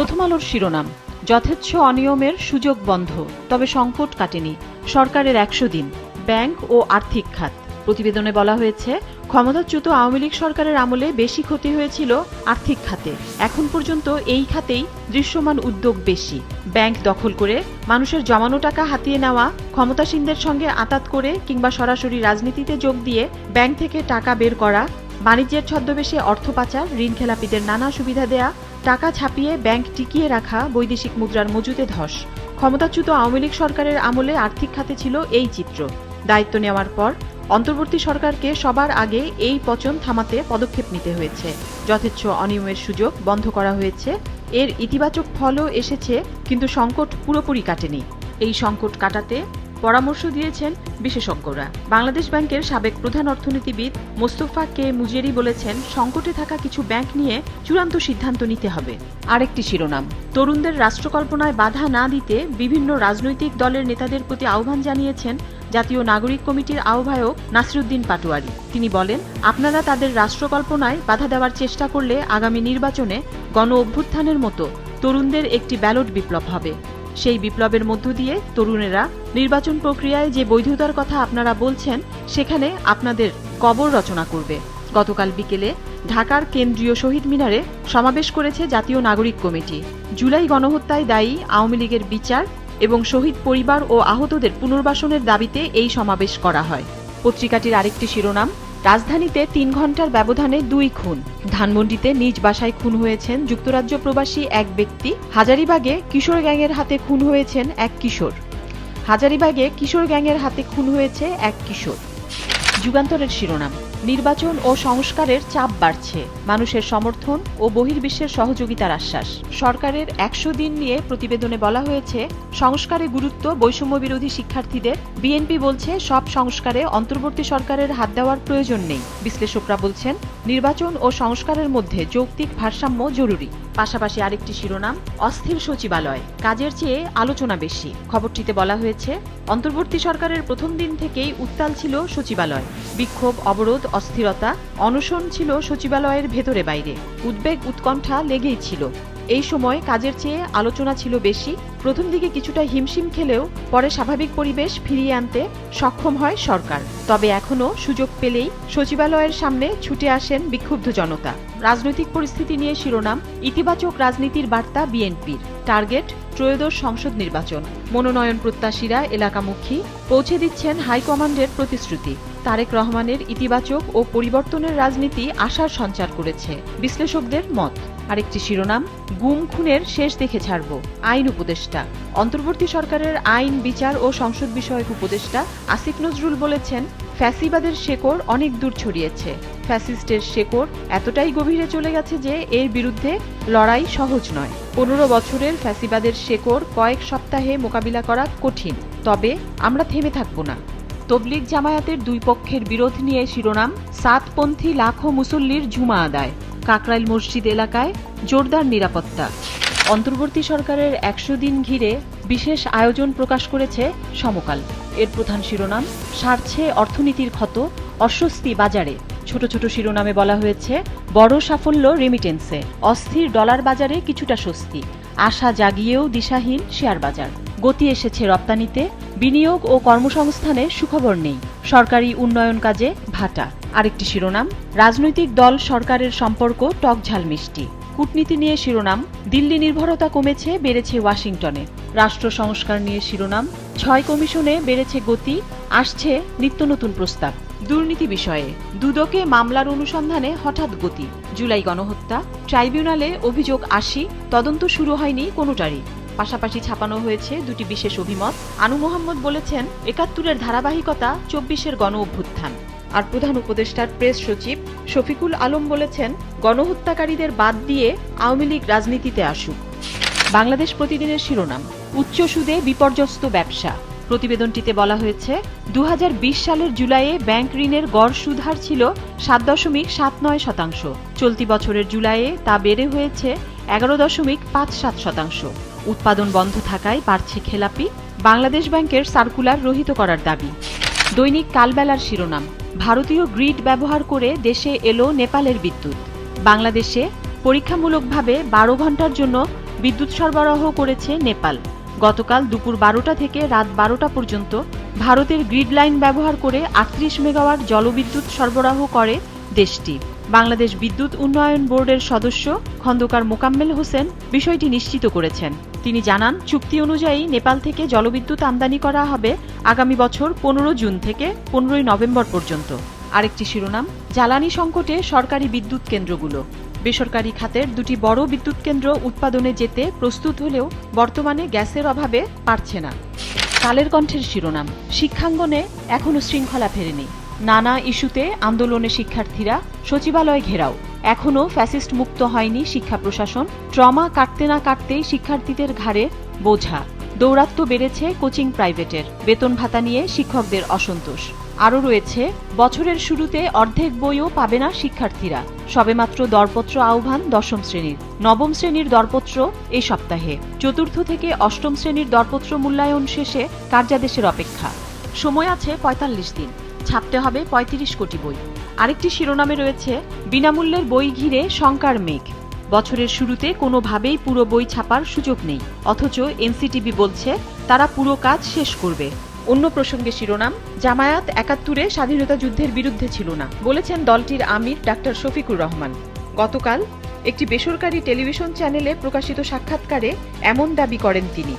প্রথম আলোর শিরোনাম, যথেচ্ছ অনিয়মের সুযোগ বন্ধ, তবে সংকট কাটেনি, সরকারের ১০০ দিন, ব্যাংক ও আর্থিক খাত। প্রতিবেদনে বলা হয়েছে, ক্ষমতাচ্যুত আওয়ামী লীগ সরকারের আমলে বেশি ক্ষতি হয়েছিল আর্থিক খাতে। এখন পর্যন্ত এই খাতেই দৃশ্যমান উদ্যোগ বেশি। ব্যাংক দখল করে মানুষের জমানো টাকা হাতিয়ে নেওয়া, ক্ষমতাসীনদের সঙ্গে আঁতাত করে কিংবা সরাসরি রাজনীতিতে যোগ দিয়ে ব্যাংক থেকে টাকা বের করা, বাণিজ্যের ছদ্মবেশে অর্থ পাচার, ঋণ খেলাপিদের নানা সুবিধা দেয়া, টাকা ছাপিয়ে ব্যাংক টিকিয়ে রাখা, বৈদেশিক মুদ্রার মজুতে ধস। ক্ষমতাচ্যুত আওয়ামী লীগ সরকারের আমলে আর্থিক খাতে ছিল এই চিত্র। দায়িত্ব নেওয়ার পর অন্তর্বর্তী সরকারকে সবার আগে এই পচন থামাতে পদক্ষেপ নিতে হয়েছে। যথেচ্ছ অনিয়মের সুযোগ বন্ধ করা হয়েছে। এর ইতিবাচক ফলও এসেছে, কিন্তু সংকট পুরোপুরি কাটেনি। এই সংকট কাটাতে পরামর্শ দিয়েছেন বিশেষজ্ঞরা। বাংলাদেশ ব্যাংকের সাবেক প্রধান অর্থনীতিবিদ মোস্তফা কে মুজেরি বলেছেন, সংকটে থাকা কিছু ব্যাংক নিয়ে চূড়ান্ত সিদ্ধান্ত নিতে হবে। আরেকটি শিরোনাম, তরুণদের রাষ্ট্রকল্পনায় বাধা না দিতে বিভিন্ন রাজনৈতিক দলের নেতাদের প্রতি আহ্বান জানিয়েছেন জাতীয় নাগরিক কমিটির আহ্বায়ক নাসিরুদ্দিন পাটোয়ারী। তিনি বলেন, আপনারা তাদের রাষ্ট্রকল্পনায় বাধা দেওয়ার চেষ্টা করলে আগামী নির্বাচনে গণ অভ্যুত্থানের মতো তরুণদের একটি ব্যালট বিপ্লব হবে। সেই বিপ্লবের মধ্য দিয়ে তরুণেরা নির্বাচন প্রক্রিয়ায় যে বৈধতার কথা আপনারা বলছেন, সেখানে আপনাদের কবর রচনা করবে। গতকাল বিকেলে ঢাকার কেন্দ্রীয় শহীদ মিনারে সমাবেশ করেছে জাতীয় নাগরিক কমিটি। জুলাই গণহত্যায় দায়ী আওয়ামী লীগের বিচার এবং শহীদ পরিবার ও আহতদের পুনর্বাসনের দাবিতে এই সমাবেশ করা হয়। পত্রিকাটির আরেকটি শিরোনাম, রাজধানীতে ৩ ঘণ্টার ব্যবধানে ২ খুন। ধানমন্ডিতে নিজ বাসায় খুন হয়েছেন যুক্তরাজ্য প্রবাসী এক ব্যক্তি। হাজারীবাগে কিশোর গ্যাংয়ের হাতে খুন হয়েছেন এক কিশোর। যুগান্তরের শিরোনাম, নির্বাচন ও সংস্কারের চাপ বাড়ছে, মানুষের সমর্থন ও বহির্বিশ্বের সহযোগিতার আশ্বাস। সরকারের ১০০ দিন নিয়ে প্রতিবেদনে বলা হয়েছে, সংস্কারে গুরুত্ব বৈষম্য বিরোধী শিক্ষার্থীদের। বিএনপি বলছে, সব সংস্কারে অন্তর্বর্তী সরকারের হাত দেওয়ার প্রয়োজন নেই। বিশ্লেষকরা বলছেন, নির্বাচন ও সংস্কারের মধ্যে যৌক্তিক ভারসাম্য জরুরি। পাশাপাশি আরেকটি শিরোনাম, অস্থির সচিবালয়, কাজের চেয়ে আলোচনা বেশি। খবরটিতে বলা হয়েছে, অন্তর্বর্তী সরকারের প্রথম দিন থেকেই উত্তাল ছিল সচিবালয়। বিক্ষোভ, অবরোধ, অস্থিরতা, অনশন ছিল সচিবালয়ের ভেতরে বাইরে। উদ্বেগ, উৎকণ্ঠা লেগেই ছিল। এই সময় কাজের চেয়ে আলোচনা ছিল বেশি। প্রথম দিকে কিছুটা হিমশিম খেলেও পরে স্বাভাবিক পরিবেশ ফিরিয়ে আনতে সক্ষম হয় সরকার। তবে এখনও সুযোগ পেলেই সচিবালয়ের সামনে ছুটে আসেন বিক্ষুব্ধ জনতা। রাজনৈতিক পরিস্থিতি নিয়ে শিরোনাম, ইতিবাচক রাজনীতির বার্তা বিএনপির। টার্গেট ত্রয়োদশ সংসদ নির্বাচন। মনোনয়ন প্রত্যাশীরা এলাকামুখী, পৌঁছে দিচ্ছেন হাইকমান্ডের প্রতিশ্রুতি। তারেক রহমানের ইতিবাচক ও পরিবর্তনের রাজনীতি আশার সঞ্চার করেছে বিশ্লেষকদের মত। আরেকটি শিরোনাম, গুম খুনের শেষ দেখে ছাড়ব, আইন উপদেষ্টা। অন্তর্বর্তী সরকারের আইন, বিচার ও সংসদ বিষয়ক উপদেষ্টা আসিফ নজরুল বলেছেন, ফ্যাসিবাদের শেকড় অনেক দূর ছড়িয়েছে। ফ্যাসিস্টের শেকড় এতটাই গভীরে চলে গেছে যে এর বিরুদ্ধে লড়াই সহজ নয়। ১৫ বছরের ফ্যাসিবাদের শেকড় কয়েক সপ্তাহে মোকাবিলা করা কঠিন, তবে আমরা থেমে থাকব না। তবলিগ জামায়াতের দুই পক্ষের বিরোধ নিয়ে শিরোনাম, সাতপন্থী লাখো মুসল্লির জুমা আদায়। কাকরাইল মসজিদ এলাকায় জোরদার নিরাপত্তা। অন্তর্বর্তী সরকারের ১০০ দিন ঘিরে বিশেষ আয়োজন প্রকাশ করেছে সমকাল। এর প্রধান শিরোনাম, সারছে অর্থনীতির ক্ষত, অস্বস্তি বাজারে। ছোট ছোট শিরোনামে বলা হয়েছে, বড় সাফল্য রেমিটেন্সে, অস্থির ডলার বাজারে কিছুটা স্বস্তি, আশা জাগিয়েও দিশাহীন শেয়ার বাজার। গতি এসেছে রপ্তানিতে, বিনিয়োগ ও কর্মসংস্থানে সুখবর নেই, সরকারি উন্নয়ন কাজে ভাটা। আরেকটি শিরোনাম, রাজনৈতিক দল সরকারের সম্পর্ক টকঝাল মিষ্টি। কূটনীতি নিয়ে শিরোনাম, দিল্লি নির্ভরতা কমেছে, বেড়েছে ওয়াশিংটনে। রাষ্ট্র সংস্কার নিয়ে শিরোনাম, ৬ কমিশনে বেড়েছে গতি, আসছে নিত্য নতুন প্রস্তাব। দুর্নীতি বিষয়ে দুদকে মামলার অনুসন্ধানে হঠাৎ গতি। জুলাই গণহত্যা, ট্রাইব্যুনালে অভিযোগ ৮০, তদন্ত শুরু হয়নি কোনোটারই। পাশাপাশি ছাপানো হয়েছে দুটি বিশেষ অভিমত। আনু মোহাম্মদ বলেছেন, ৭১-এর ধারাবাহিকতা ২৪-এর গণ অভ্যুত্থান। আর প্রধান উপদেষ্টার প্রেস সচিব শফিকুল আলম বলেছেন, গণহত্যাকারীদের বাদ দিয়ে আওয়ামী লীগ রাজনীতিতে আসুক। বাংলাদেশ প্রতিদিনের শিরোনাম, উচ্চ সুদে বিপর্যস্ত ব্যবসা। প্রতিবেদনটিতে বলা হয়েছে, ২০২০ সালের জুলাইয়ে ব্যাংক ঋণের গড় সুদহার ছিল ৭.৭৯%। চলতি বছরের জুলাইয়ে তা বেড়ে হয়েছে ১১.৫৭%। উৎপাদন বন্ধ থাকায় বাড়ছে খেলাপি। বাংলাদেশ ব্যাংকের সার্কুলার রহিত করার দাবি। দৈনিক কালবেলার শিরোনাম, ভারতীয় গ্রিড ব্যবহার করে দেশে এলো নেপালের বিদ্যুৎ। বাংলাদেশে পরীক্ষামূলকভাবে ১২ ঘণ্টার জন্য বিদ্যুৎ সরবরাহ করেছে নেপাল। গতকাল দুপুর 12টা থেকে রাত 12টা পর্যন্ত ভারতের গ্রিড লাইন ব্যবহার করে 38 মেগাওয়াট জলবিদ্যুৎ সরবরাহ করে দেশটি। বাংলাদেশ বিদ্যুৎ উন্নয়ন বোর্ডের সদস্য খন্দকার মোকাম্মেল হোসেন বিষয়টি নিশ্চিত করেছেন। তিনি জানান, চুক্তি অনুযায়ী নেপাল থেকে জলবিদ্যুৎ আমদানি করা হবে আগামী বছর 15 জুন থেকে 15 নভেম্বর পর্যন্ত। আরেকটি শিরোনাম, জ্বালানি সংকটে সরকারি বিদ্যুৎ কেন্দ্রগুলো। বেসরকারি খাতের দুটি বড় বিদ্যুৎ কেন্দ্র উৎপাদনে যেতে প্রস্তুত হলেও বর্তমানে গ্যাসের অভাবে পারছে না। কালের কণ্ঠের শিরোনাম, শিক্ষাঙ্গনে এখনও শৃঙ্খলা ফেরেনি। নানা ইস্যুতে আন্দোলনে শিক্ষার্থীরা, সচিবালয় ঘেরাও। এখনও ফ্যাসিস্ট মুক্ত হয়নি শিক্ষা প্রশাসন। ট্রমা কাটতে না কাটতেই শিক্ষার্থীদের ঘাড়ে বোঝা। দৌরাত্ম্য বেড়েছে কোচিং প্রাইভেটের। বেতন ভাতা নিয়ে শিক্ষকদের অসন্তোষ। আরও রয়েছে, বছরের শুরুতে অর্ধেক বইও পাবে না শিক্ষার্থীরা। সবেমাত্র দরপত্র আহ্বান 10ম শ্রেণীর। 9ম শ্রেণীর দরপত্র এই সপ্তাহে। 4র্থ থেকে 8ম শ্রেণীর দরপত্র মূল্যায়ন শেষে কার্যাদেশের অপেক্ষা। সময় আছে 45 দিন। ছাপতে হবে 35 কোটি বই। আরেকটি শিরোনামে রয়েছে, বিনামূল্যের বই ঘিরে শঙ্কার মেঘ। বছরের শুরুতে কোনোভাবেই পুরো বই ছাপার সুযোগ নেই, অথচ এনসিটিবি বলছে তারা পুরো কাজ শেষ করবে। অন্য প্রসঙ্গে শিরোনাম, জামায়াত 71-এ স্বাধীনতা যুদ্ধের বিরুদ্ধে ছিল না, বলেছেন দলটির আমির ডাক্তার শফিকুর রহমান। গতকাল একটি বেসরকারি টেলিভিশন চ্যানেলে প্রকাশিত সাক্ষাৎকারে এমন দাবি করেন তিনি।